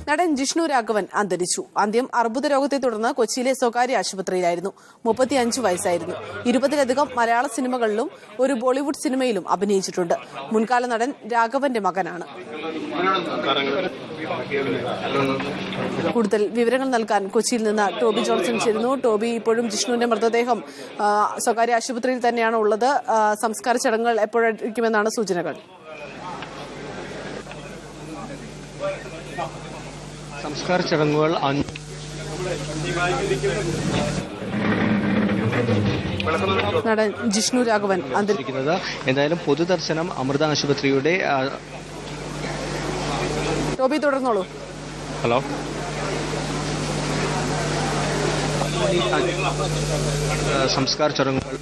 നടൻ ജിഷ്ണു രാഘവൻ അന്തരിച്ചു. അന്ത്യം അർബുദ രോഗത്തെ തുടർന്ന് കൊച്ചിയിലെ സ്വകാര്യ ആശുപത്രിയിലായിരുന്നു. 35 വയസ്സായിരുന്നു. 20-ലധികം മലയാള സിനിമകളിലും ഒരു ബോളിവുഡ് സിനിമയിലും അഭിനയിച്ചിട്ടുണ്ട്. മുൻകാല നടൻ രാഘവന്റെ മകനാണ്. കൂടുതൽ വിവരങ്ങൾ നൽകാൻ കൊച്ചിയിൽ നിന്ന് ടോബി ജോൺസൺ ചേരുന്നു. ടോബി, ഇപ്പോഴും ജിഷ്ണുവിന്റെ മൃതദേഹം സ്വകാര്യ ആശുപത്രിയിൽ തന്നെയാണ് ഉള്ളത്. സംസ്കാര ചടങ്ങുകൾ എപ്പോഴായിരിക്കുമെന്നാണ് സൂചനകൾ? സംസ്കാര ചടങ്ങുകൾ നടൻ ജിഷ്ണു രാഘവൻ അന്തരിക്കുന്നത്. എന്തായാലും പൊതുദർശനം അമൃത ആശുപത്രിയുടെ ടോബി തുടർന്നോളൂ. ഹലോ, സംസ്കാര ചടങ്ങുകൾ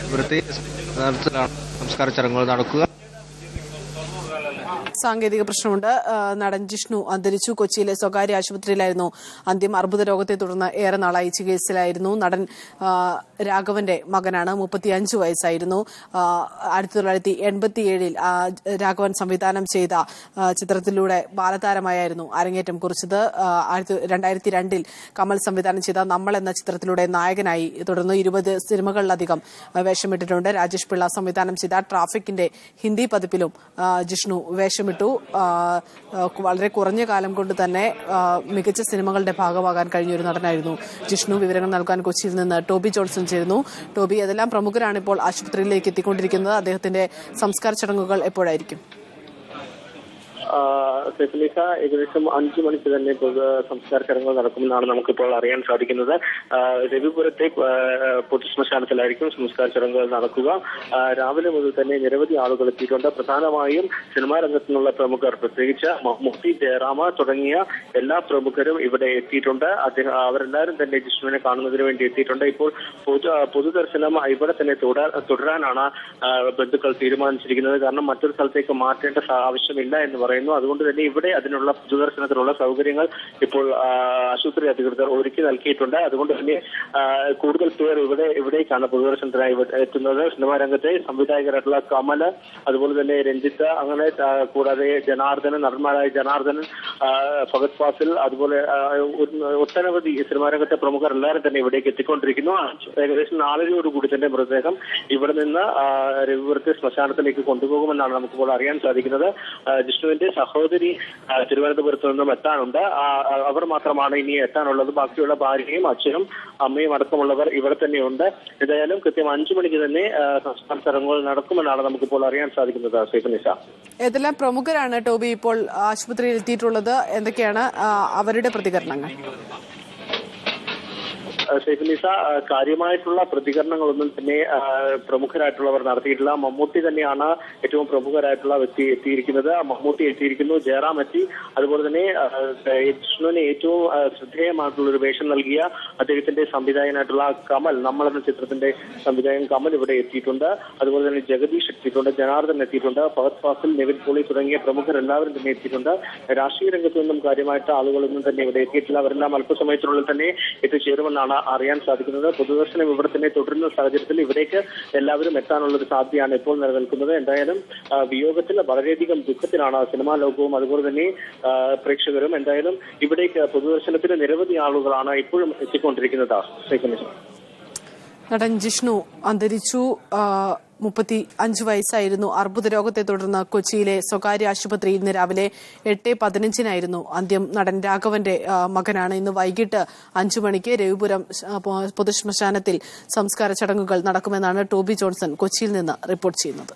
ഇവിടുത്തെ സംസ്കാര ചടങ്ങുകൾ നടക്കുക. സാങ്കേതിക പ്രശ്നമുണ്ട്. നടൻ ജിഷ്ണു അന്തരിച്ചു. കൊച്ചിയിലെ സ്വകാര്യ ആശുപത്രിയിലായിരുന്നു അന്ത്യം. അർബുദ രോഗത്തെ തുടർന്ന് ഏറെ നാളായി ചികിത്സയിലായിരുന്നു. നടൻ രാഘവന്റെ മകനാണ്. 35 വയസ്സായിരുന്നു. 1987-ൽ രാഘവൻ സംവിധാനം ചെയ്ത ചിത്രത്തിലൂടെ ബാലതാരമായിരുന്നു അരങ്ങേറ്റം കുറിച്ചത്. 2002-ൽ കമൽ സംവിധാനം ചെയ്ത നമ്മൾ എന്ന ചിത്രത്തിലൂടെ നായകനായി. തുടർന്ന് 20 സിനിമകളിലധികം വേഷമിട്ടിട്ടുണ്ട്. രാജേഷ് പിള്ള സംവിധാനം ചെയ്ത ട്രാഫിക്കിന്റെ ഹിന്ദി പതിപ്പിലും ജിഷ്ണു വേഷമിട്ടു. വളരെ കുറഞ്ഞ കാലം കൊണ്ട് തന്നെ മികച്ച സിനിമകളുടെ ഭാഗമാകാൻ കഴിഞ്ഞൊരു നടനായിരുന്നു ജിഷ്ണു. വിവരങ്ങൾ നൽകാൻ കൊച്ചിയിൽ നിന്ന് ടോബി ജോൺസൺ ചേരുന്നു. ടോബി, ഏതെല്ലാം പ്രമുഖരാണ് ഇപ്പോൾ ആശുപത്രിയിലേക്ക് എത്തിക്കൊണ്ടിരിക്കുന്നത്? അദ്ദേഹത്തിന്റെ സംസ്കാര ചടങ്ങുകൾ എപ്പോഴായിരിക്കും? സെഫിലിസ, ഏകദേശം 5 മണിക്ക് തന്നെ സംസ്കാര ചടങ്ങുകൾ നടക്കുമെന്നാണ് നമുക്കിപ്പോൾ അറിയാൻ സാധിക്കുന്നത്. രവിപുരത്തെ പൊതുശ്മശാനത്തിലായിരിക്കും സംസ്കാര ചടങ്ങുകൾ നടക്കുക. രാവിലെ മുതൽ തന്നെ നിരവധി ആളുകൾ എത്തിയിട്ടുണ്ട്. പ്രധാനമായും സിനിമാ രംഗത്തു നിന്നുള്ള പ്രമുഖർ, പ്രത്യേകിച്ച് മമ്മൂട്ടി, ജയറാമ തുടങ്ങിയ എല്ലാ പ്രമുഖരും ഇവിടെ എത്തിയിട്ടുണ്ട്. അവരെല്ലാവരും തന്നെ ജിഷ്ണുവിനെ കാണുന്നതിന് വേണ്ടി എത്തിയിട്ടുണ്ട്. ഇപ്പോൾ പൊതുദർശനം ഇവിടെ തന്നെ തുടരാനാണ് ബന്ധുക്കൾ തീരുമാനിച്ചിരിക്കുന്നത്. കാരണം മറ്റൊരു സ്ഥലത്തേക്ക് മാറ്റേണ്ട ആവശ്യമില്ല എന്ന് പറയുന്നു. അതുകൊണ്ട് തന്നെ ഇവിടെ അതിനുള്ള പൊതുദർശനത്തിനുള്ള സൗകര്യങ്ങൾ ഇപ്പോൾ ആശുപത്രി അധികൃതർ ഒരുക്കി നൽകിയിട്ടുണ്ട്. അതുകൊണ്ട് തന്നെ കൂടുതൽ പേർ ഇവിടേക്കാണ് പൊതുദർശനത്തിനായി എത്തുന്നത്. സിനിമാ രംഗത്തെ സംവിധായകരായിട്ടുള്ള കമല്, അതുപോലെ തന്നെ രഞ്ജിത്ത്, അങ്ങനെ കൂടാതെ ജനാർദ്ദനൻ, നടന്മാരായ ജനാർദ്ദനൻ, ഫഹദ് ഫാസിൽ, അതുപോലെ ഒട്ടനവധി സിനിമാ രംഗത്തെ പ്രമുഖർ എല്ലാവരും തന്നെ ഇവിടേക്ക് എത്തിക്കൊണ്ടിരിക്കുന്നു. ഏകദേശം 4:30 തന്നെ മൃതദേഹം ഇവിടെ നിന്ന് രവിപുരത്തെ ശ്മശാനത്തിലേക്ക് കൊണ്ടുപോകുമെന്നാണ് നമുക്കിപ്പോൾ അറിയാൻ സാധിക്കുന്നത്. ജിഷ്ണുവിന്റെ സഹോദരി തിരുവനന്തപുരത്ത് നിന്നും എത്താനുണ്ട്. അവർ മാത്രമാണ് ഇനി എത്താനുള്ളത്. ബാക്കിയുള്ള ഭാര്യയും അച്ഛനും അമ്മയും അടക്കമുള്ളവർ ഇവിടെ തന്നെയുണ്ട്. ഏതായാലും കൃത്യം 5 മണിക്ക് തന്നെ സംസ്കാര ചടങ്ങുകൾ നടക്കുമെന്നാണ് നമുക്കിപ്പോൾ അറിയാൻ സാധിക്കുന്നത്. സൈഫുനിസ, ഏതെല്ലാം പ്രമുഖരാണ് ടോബി ഇപ്പോൾ ആശുപത്രിയിൽ എത്തിയിട്ടുള്ളത്? എന്തൊക്കെയാണ് അവരുടെ പ്രതികരണങ്ങൾ? സൈഫുനിസ, കാര്യമായിട്ടുള്ള പ്രതികരണങ്ങളൊന്നും തന്നെ പ്രമുഖരായിട്ടുള്ളവർ നടത്തിയിട്ടില്ല. മമ്മൂട്ടി തന്നെയാണ് ഏറ്റവും പ്രമുഖരായിട്ടുള്ള വ്യക്തി എത്തിയിരിക്കുന്നത്. മമ്മൂട്ടി എത്തിയിരിക്കുന്നു, ജയറാം എത്തി, അതുപോലെ തന്നെ ജിഷ്ണുവിന് ഏറ്റവും ശ്രദ്ധേയമായിട്ടുള്ള ഒരു വേഷം നൽകിയ അദ്ദേഹത്തിന്റെ സംവിധായകനായിട്ടുള്ള കമൽ, നമ്മൾ എന്ന ചിത്രത്തിന്റെ സംവിധായകൻ കമൽ ഇവിടെ എത്തിയിട്ടുണ്ട്. അതുപോലെ തന്നെ ജഗദീഷ് എത്തിയിട്ടുണ്ട്, ജനാർദ്ദൻ എത്തിയിട്ടുണ്ട്, ഫഹദ് ഫാസിൽ, നിവിൻ പോളി തുടങ്ങിയ പ്രമുഖർ എല്ലാവരും തന്നെ എത്തിയിട്ടുണ്ട്. രാഷ്ട്രീയ രംഗത്തു നിന്നും കാര്യമായിട്ട് ആളുകളൊന്നും തന്നെ ഇവിടെ എത്തിയിട്ടില്ല. അവരെല്ലാം അല്പസമയത്തിനുള്ളിൽ തന്നെ എത്തിച്ചേരുമെന്നാണ് അറിയാൻ സാധിക്കുന്നത്. പൊതുദർശനം ഇവിടെ തന്നെ തുടരുന്ന സാഹചര്യത്തിൽ ഇവിടേക്ക് എല്ലാവരും എത്താനുള്ള ഒരു സാധ്യതയാണ് ഇപ്പോൾ നിലനിൽക്കുന്നത്. എന്തായാലും വിയോഗത്തിൽ വളരെയധികം ദുഃഖത്തിലാണ് സിനിമാ ലോകവും അതുപോലെ തന്നെ പ്രേക്ഷകരും. എന്തായാലും ഇവിടേക്ക് പൊതുദർശനത്തിന് നിരവധി ആളുകളാണ് ഇപ്പോഴും എത്തിക്കൊണ്ടിരിക്കുന്നത്. നടൻ ജിഷ്ണു അന്തരിച്ചു. 35 വയസ്സായിരുന്നു. അർബുദ രോഗത്തെ തുടർന്ന് കൊച്ചിയിലെ സ്വകാര്യ ആശുപത്രിയിൽ ഇന്ന് രാവിലെ 8:15 അന്ത്യം. നടൻ രാഘവന്റെ മകനാണ്. ഇന്ന് വൈകിട്ട് 5 മണിക്ക് രവിപുരം പൊതുശ്മശാനത്തിൽ സംസ്കാര ചടങ്ങുകൾ നടക്കുമെന്നാണ് ടോബി ജോൺസൺ കൊച്ചിയിൽ നിന്ന് റിപ്പോർട്ട് ചെയ്യുന്നത്.